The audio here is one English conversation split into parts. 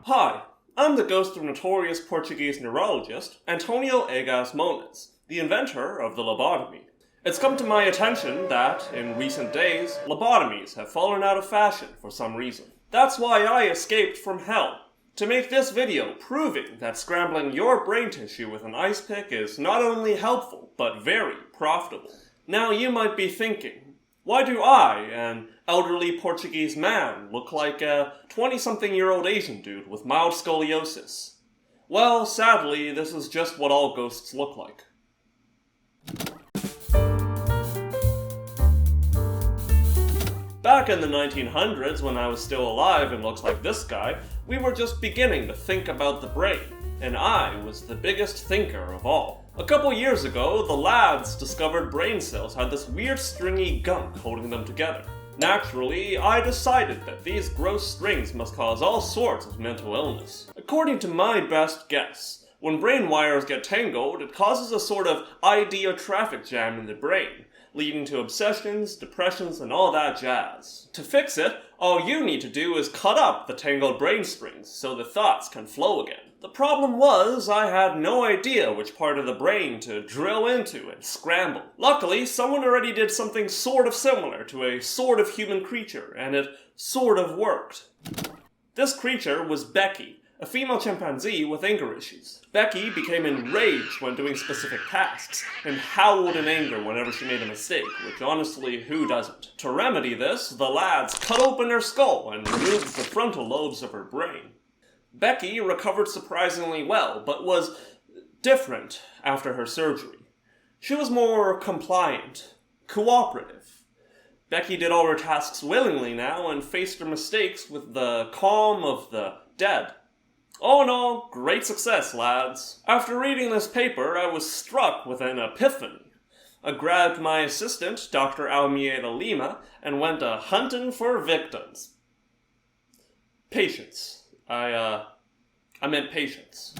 Hi, I'm the ghost of notorious Portuguese neurologist António Egas Moniz, the inventor of the lobotomy. It's come to my attention that, in recent days, lobotomies have fallen out of fashion for some reason. That's why I escaped from hell, to make this video proving that scrambling your brain tissue with an ice pick is not only helpful, but very profitable. Now you might be thinking, why do I, an elderly Portuguese man, look like a 20-something-year-old Asian dude with mild scoliosis? Well, sadly, this is just what all ghosts look like. Back in the 1900s, when I was still alive and looks like this guy, we were just beginning to think about the brain, and I was the biggest thinker of all. A couple years ago, the lads discovered brain cells had this weird stringy gunk holding them together. Naturally, I decided that these gross strings must cause all sorts of mental illness. According to my best guess, when brain wires get tangled, it causes a sort of idea traffic jam in the brain, leading to obsessions, depressions, and all that jazz. To fix it, all you need to do is cut up the tangled brain strings so the thoughts can flow again. The problem was, I had no idea which part of the brain to drill into and scramble. Luckily, someone already did something sort of similar to a sort of human creature, and it sort of worked. This creature was Becky, a female chimpanzee with anger issues. Becky became enraged when doing specific tasks, and howled in anger whenever she made a mistake, which honestly, who doesn't? To remedy this, the lads cut open her skull and removed the frontal lobes of her brain. Becky recovered surprisingly well, but was different after her surgery. She was more compliant, cooperative. Becky did all her tasks willingly now and faced her mistakes with the calm of the dead. All in all, great success, lads. After reading this paper, I was struck with an epiphany. I grabbed my assistant, Dr. Almeida Lima, and went hunting for victims. Patience. I meant patience.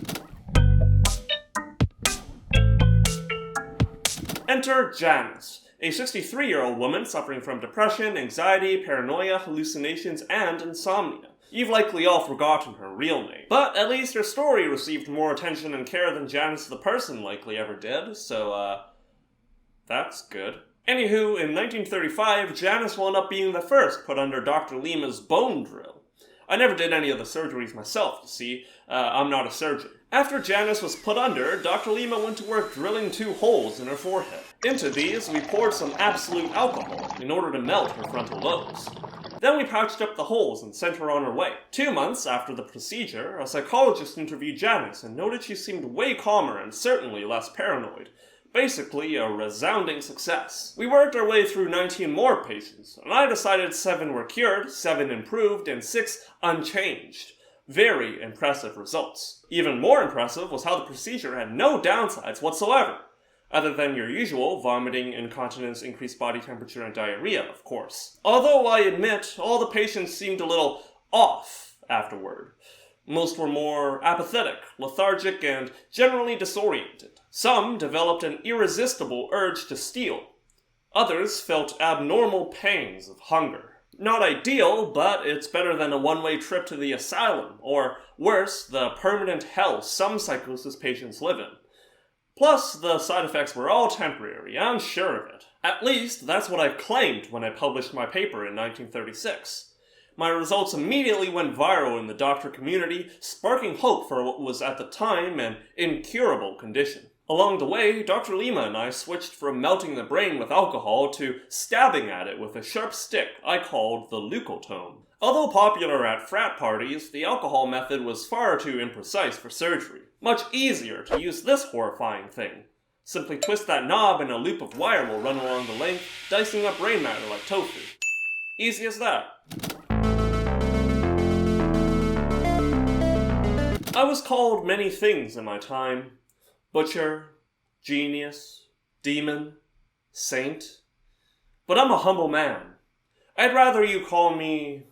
Enter Janice, a 63-year-old woman suffering from depression, anxiety, paranoia, hallucinations, and insomnia. You've likely all forgotten her real name, but at least her story received more attention and care than Janice the person likely ever did, so, that's good. Anywho, in 1935, Janice wound up being the first put under Dr. Lima's bone drill. I never did any of the surgeries myself, you see. I'm not a surgeon. After Janice was put under, Dr. Lima went to work drilling 2 holes in her forehead. Into these, we poured some absolute alcohol in order to melt her frontal lobes. Then we pouched up the holes and sent her on her way. 2 months after the procedure, a psychologist interviewed Janice and noted she seemed way calmer and certainly less paranoid. Basically, a resounding success. We worked our way through 19 more patients, and I decided 7 were cured, 7 improved, and 6 unchanged. Very impressive results. Even more impressive was how the procedure had no downsides whatsoever, other than your usual vomiting, incontinence, increased body temperature, and diarrhea, of course. Although I admit, all the patients seemed a little off afterward. Most were more apathetic, lethargic, and generally disoriented. Some developed an irresistible urge to steal. Others felt abnormal pangs of hunger. Not ideal, but it's better than a one-way trip to the asylum, or worse, the permanent hell some psychosis patients live in. Plus, the side effects were all temporary, I'm sure of it. At least, that's what I claimed when I published my paper in 1936. My results immediately went viral in the doctor community, sparking hope for what was at the time an incurable condition. Along the way, Dr. Lima and I switched from melting the brain with alcohol to stabbing at it with a sharp stick I called the leucotome. Although popular at frat parties, the alcohol method was far too imprecise for surgery. Much easier to use this horrifying thing. Simply twist that knob and a loop of wire will run along the length, dicing up brain matter like tofu. Easy as that. I was called many things in my time. Butcher, genius, demon, saint. But I'm a humble man. I'd rather you call me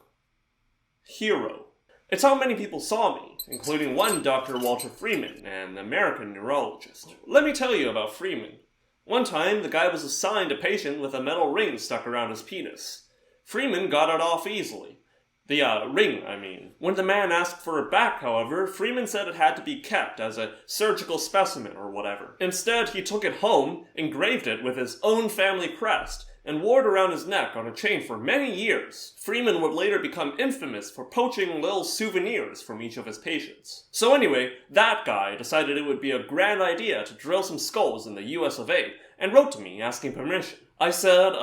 hero. It's how many people saw me, including one Dr. Walter Freeman, an American neurologist. Let me tell you about Freeman. One time, the guy was assigned a patient with a metal ring stuck around his penis. Freeman got it off easily. The ring, I mean. When the man asked for it back, however, Freeman said it had to be kept as a surgical specimen or whatever. Instead, he took it home, engraved it with his own family crest, and wore it around his neck on a chain for many years. Freeman would later become infamous for poaching little souvenirs from each of his patients. So anyway, that guy decided it would be a grand idea to drill some skulls in the US of A, and wrote to me asking permission. I said,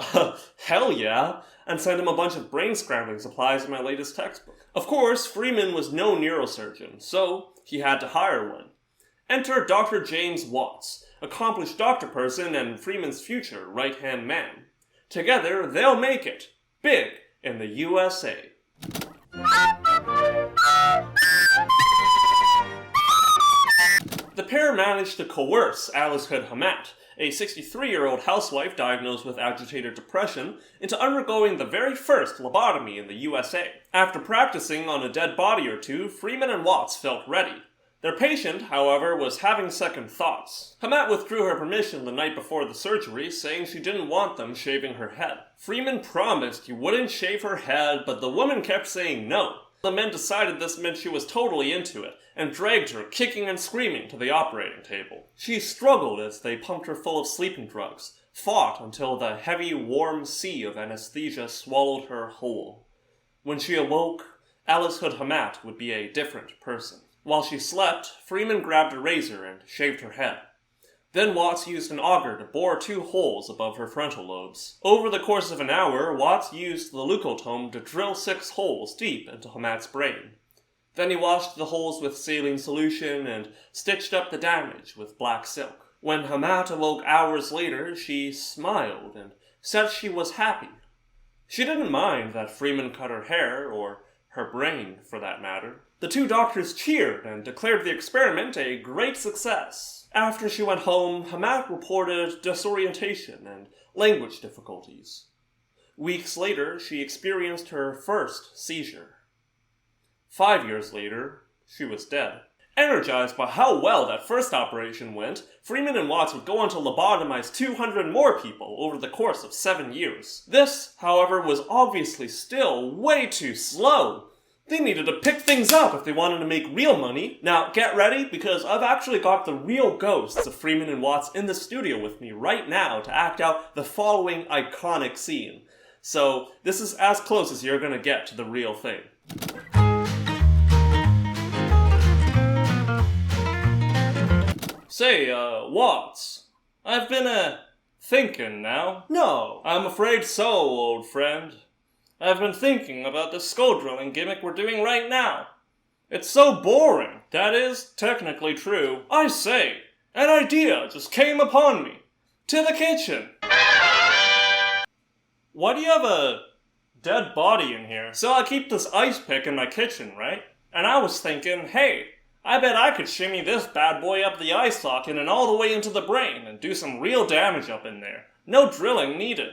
hell yeah, and sent him a bunch of brain-scrambling supplies in my latest textbook. Of course, Freeman was no neurosurgeon, so he had to hire one. Enter Dr. James Watts, accomplished doctor person and Freeman's future right-hand man. Together, they'll make it big in the USA. The pair managed to coerce Alice Hood Hamat, a 63-year-old housewife diagnosed with agitated depression, into undergoing the very first lobotomy in the USA. After practicing on a dead body or two, Freeman and Watts felt ready. Their patient, however, was having second thoughts. Hamat withdrew her permission the night before the surgery, saying she didn't want them shaving her head. Freeman promised he wouldn't shave her head, but the woman kept saying no. The men decided this meant she was totally into it, and dragged her, kicking and screaming, to the operating table. She struggled as they pumped her full of sleeping drugs, fought until the heavy, warm sea of anesthesia swallowed her whole. When she awoke, Alice Hood Hamat would be a different person. While she slept, Freeman grabbed a razor and shaved her head. Then Watts used an auger to bore 2 holes above her frontal lobes. Over the course of an hour, Watts used the Lobotomy to drill 6 holes deep into Hamat's brain. Then he washed the holes with saline solution and stitched up the damage with black silk. When Hamat awoke hours later, she smiled and said she was happy. She didn't mind that Freeman cut her hair, or her brain for that matter. The 2 doctors cheered and declared the experiment a great success. After she went home, Hamat reported disorientation and language difficulties. Weeks later, she experienced her first seizure. 5 years later, she was dead. Energized by how well that first operation went, Freeman and Watts would go on to lobotomize 200 more people over the course of 7 years. This, however, was obviously still way too slow. They needed to pick things up if they wanted to make real money. Now, get ready, because I've actually got the real ghosts of Freeman and Watts in the studio with me right now to act out the following iconic scene. So, this is as close as you're gonna get to the real thing. Say, Watts, I've been, thinking now. No, I'm afraid so, old friend. I've been thinking about the skull drilling gimmick we're doing right now. It's so boring. That is technically true. I say, an idea just came upon me. To the kitchen. Why do you have a dead body in here? So I keep this ice pick in my kitchen, right? And I was thinking, hey, I bet I could shimmy this bad boy up the eye socket and all the way into the brain and do some real damage up in there. No drilling needed.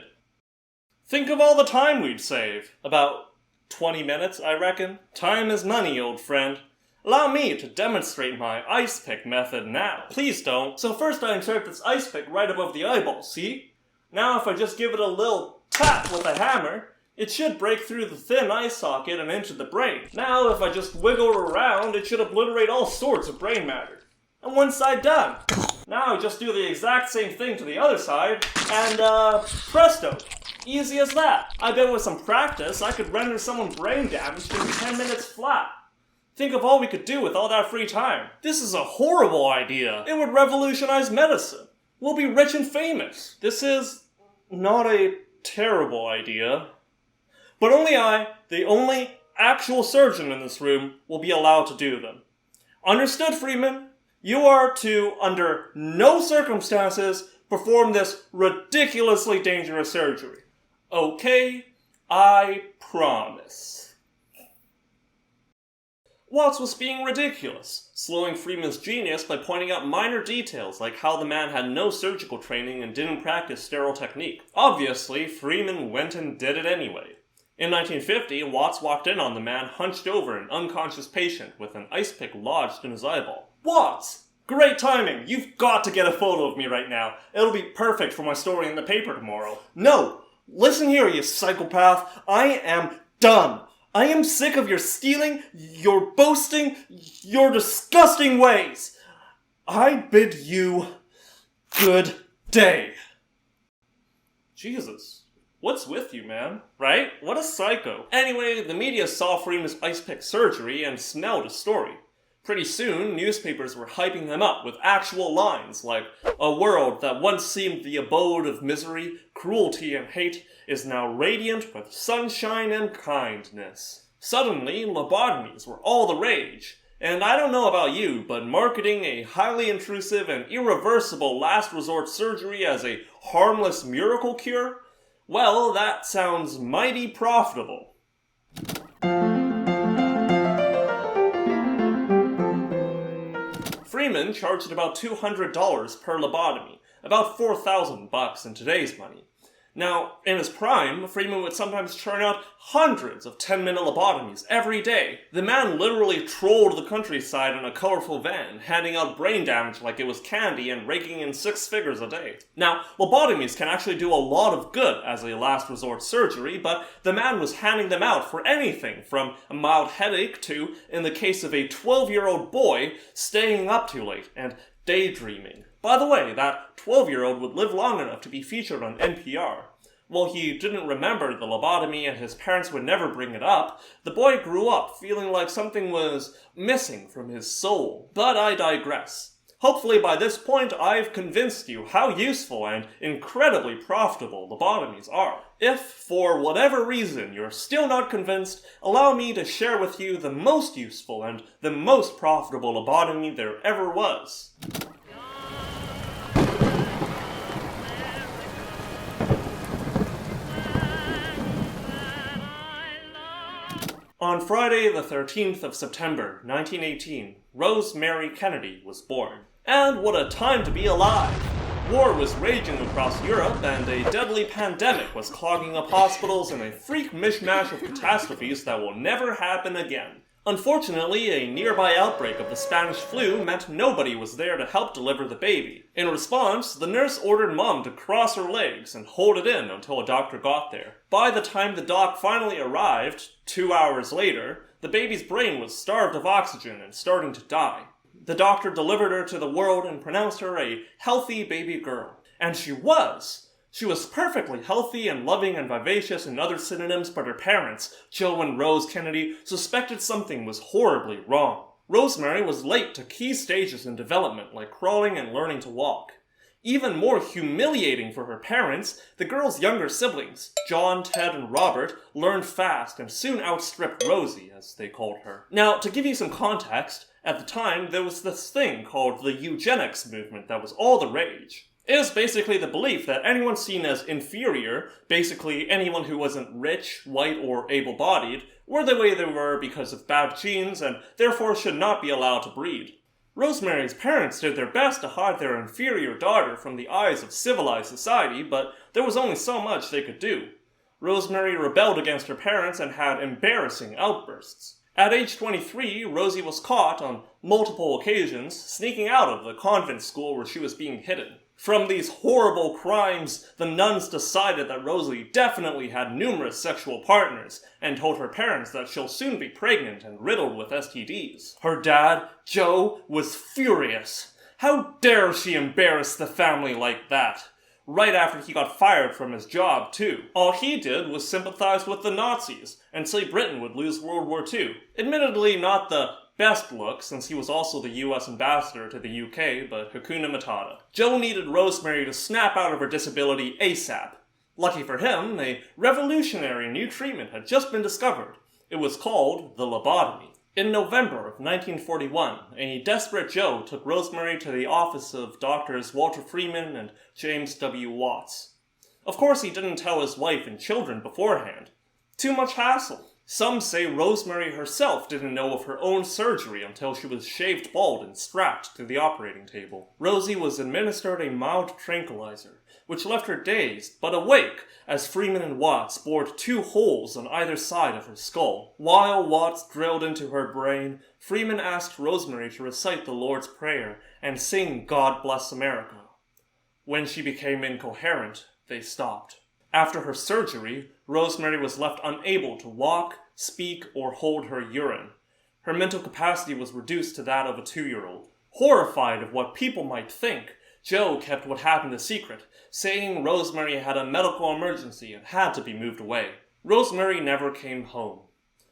Think of all the time we'd save. About 20 minutes, I reckon. Time is money, old friend. Allow me to demonstrate my Icepick method now. Please don't. So first I insert this ice pick right above the eyeball, see? Now if I just give it a little tap with a hammer, it should break through the thin eye socket and into the brain. Now if I just wiggle it around, it should obliterate all sorts of brain matter. And one side done. Now I just do the exact same thing to the other side, and presto. Easy as that. I bet with some practice, I could render someone brain damaged in 10 minutes flat. Think of all we could do with all that free time. This is a horrible idea. It would revolutionize medicine. We'll be rich and famous. This is not a terrible idea. But only I, the only actual surgeon in this room, will be allowed to do them. Understood, Freeman? You are to, under no circumstances, perform this ridiculously dangerous surgery. Okay, I promise. Watts was being ridiculous, slowing Freeman's genius by pointing out minor details like how the man had no surgical training and didn't practice sterile technique. Obviously, Freeman went and did it anyway. In 1950, Watts walked in on the man hunched over an unconscious patient with an ice pick lodged in his eyeball. Watts! Great timing! You've got to get a photo of me right now. It'll be perfect for my story in the paper tomorrow. No! Listen here, you psychopath. I am done. I am sick of your stealing, your boasting, your disgusting ways. I bid you good day. Jesus, what's with you, man? Right? What a psycho. Anyway, the media saw Freeman's Icepick surgery and smelled his story. Pretty soon, newspapers were hyping him up with actual lines like, "A world that once seemed the abode of misery, cruelty, and hate is now radiant with sunshine and kindness." Suddenly, lobotomies were all the rage. And I don't know about you, but marketing a highly intrusive and irreversible last resort surgery as a harmless miracle cure? Well, that sounds mighty profitable. Freeman charged about $200 per lobotomy, about $4,000 in today's money. Now, in his prime, Freeman would sometimes churn out hundreds of 10-minute lobotomies every day. The man literally trolled the countryside in a colorful van, handing out brain damage like it was candy and raking in 6 figures a day. Now, lobotomies can actually do a lot of good as a last resort surgery, but the man was handing them out for anything from a mild headache to, in the case of a 12-year-old boy, staying up too late and daydreaming. By the way, that 12-year-old would live long enough to be featured on NPR. While he didn't remember the lobotomy and his parents would never bring it up, the boy grew up feeling like something was missing from his soul. But I digress. Hopefully by this point I've convinced you how useful and incredibly profitable lobotomies are. If, for whatever reason, you're still not convinced, allow me to share with you the most useful and the most profitable lobotomy there ever was. On Friday, the 13th of September, 1918, Rose Mary Kennedy was born. And what a time to be alive! War was raging across Europe, and a deadly pandemic was clogging up hospitals in a freak mishmash of catastrophes that will never happen again. Unfortunately, a nearby outbreak of the Spanish flu meant nobody was there to help deliver the baby. In response, the nurse ordered Mom to cross her legs and hold it in until a doctor got there. By the time the doc finally arrived, 2 hours later, the baby's brain was starved of oxygen and starting to die. The doctor delivered her to the world and pronounced her a healthy baby girl. And she was! She was perfectly healthy and loving and vivacious and other synonyms, but her parents, Joe and Rose Kennedy, suspected something was horribly wrong. Rosemary was late to key stages in development, like crawling and learning to walk. Even more humiliating for her parents, the girl's younger siblings, John, Ted, and Robert, learned fast and soon outstripped Rosie, as they called her. Now, to give you some context, at the time there was this thing called the eugenics movement that was all the rage. It is basically the belief that anyone seen as inferior, basically anyone who wasn't rich, white, or able-bodied, were the way they were because of bad genes and therefore should not be allowed to breed. Rosemary's parents did their best to hide their inferior daughter from the eyes of civilized society, but there was only so much they could do. Rosemary rebelled against her parents and had embarrassing outbursts. At age 23, Rosie was caught on multiple occasions sneaking out of the convent school where she was being hidden. From these horrible crimes, the nuns decided that Rosie definitely had numerous sexual partners, and told her parents that she'll soon be pregnant and riddled with STDs. Her dad, Joe, was furious. How dare she embarrass the family like that? Right after he got fired from his job, too. All he did was sympathize with the Nazis, and say Britain would lose World War II. Admittedly, not the best look, since he was also the US ambassador to the UK, but Hakuna Matata. Joe needed Rosemary to snap out of her disability ASAP. Lucky for him, a revolutionary new treatment had just been discovered. It was called the lobotomy. In November of 1941, a desperate Joe took Rosemary to the office of doctors Walter Freeman and James W. Watts. Of course, he didn't tell his wife and children beforehand. Too much hassle. Some say Rosemary herself didn't know of her own surgery until she was shaved bald and strapped to the operating table. Rosie was administered a mild tranquilizer, which left her dazed but awake as Freeman and Watts bored 2 holes on either side of her skull. While Watts drilled into her brain, Freeman asked Rosemary to recite the Lord's Prayer and sing God Bless America. When she became incoherent, they stopped. After her surgery, Rosemary was left unable to walk, speak, or hold her urine. Her mental capacity was reduced to that of a 2-year-old. Horrified of what people might think, Joe kept what happened a secret, saying Rosemary had a medical emergency and had to be moved away. Rosemary never came home.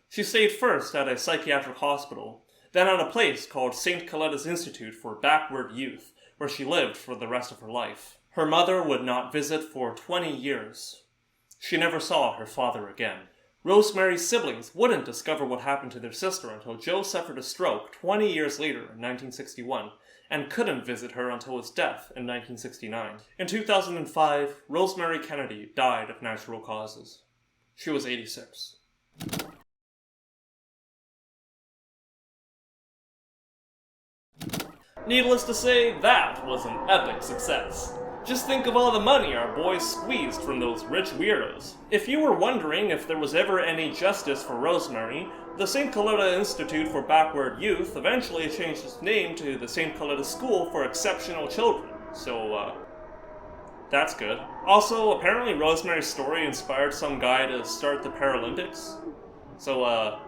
She stayed first at a psychiatric hospital, then at a place called St. Coletta's Institute for Backward Youth, where she lived for the rest of her life. Her mother would not visit for 20 years. She never saw her father again. Rosemary's siblings wouldn't discover what happened to their sister until Joe suffered a stroke 20 years later in 1961, and couldn't visit her until his death in 1969. In 2005, Rosemary Kennedy died of natural causes. She was 86. Needless to say, that was an epic success. Just think of all the money our boys squeezed from those rich weirdos. If you were wondering if there was ever any justice for Rosemary, the St. Coletta Institute for Backward Youth eventually changed its name to the St. Coletta School for Exceptional Children, so, that's good. Also, apparently Rosemary's story inspired some guy to start the Paralympics, so,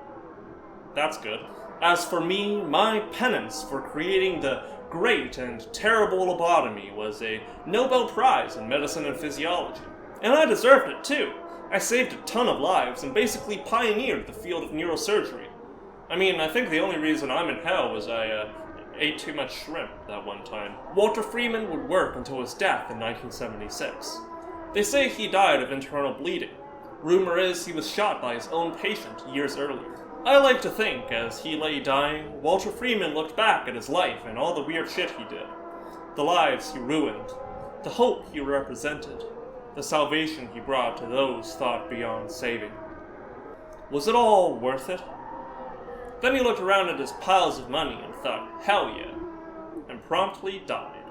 that's good. As for me, my penance for creating the great and terrible lobotomy was a Nobel Prize in Medicine and Physiology. And I deserved it too. I saved a ton of lives and basically pioneered the field of neurosurgery. I mean, I think the only reason I'm in hell was I ate too much shrimp that one time. Walter Freeman would work until his death in 1976. They say he died of internal bleeding. Rumor is he was shot by his own patient years earlier. I like to think, as he lay dying, Walter Freeman looked back at his life and all the weird shit he did. The lives he ruined, the hope he represented, the salvation he brought to those thought beyond saving. Was it all worth it? Then he looked around at his piles of money and thought, hell yeah, and promptly died.